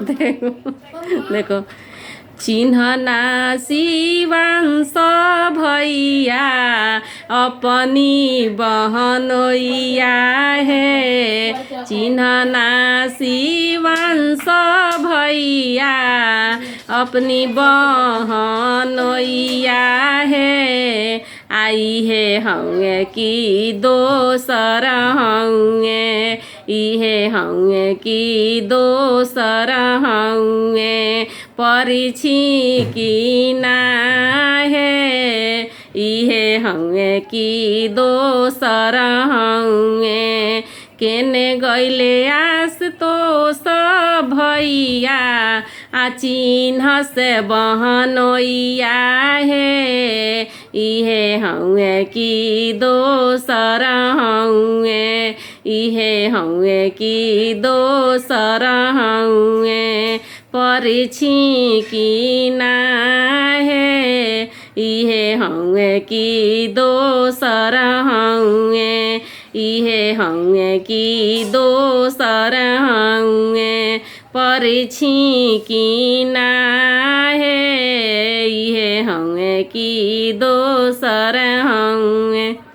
देखो देखो चिन्हना शिवांश भैया अपनी बहनोइया है। चिन्हना शिवांश भैया अपनी बहनोइया है। आई है हंगे की दोसर हंगे, इहे हंगे की दोसर हंगे। परिछि की ना है, इहे हंगे की दोसर हंगे। केने गैले आस तो सब भैया आ चिन्ह से बहनोइया है। इहे हंगे की दोसर हंगे, इहे हंगे की दोसर हंगे। परिछि की ना है, इहे हंगे की दोसर हंगे, इहे हंगे की दोसर हंगे। परिछि की ना है, इहे हंगे की दोसर हंगे।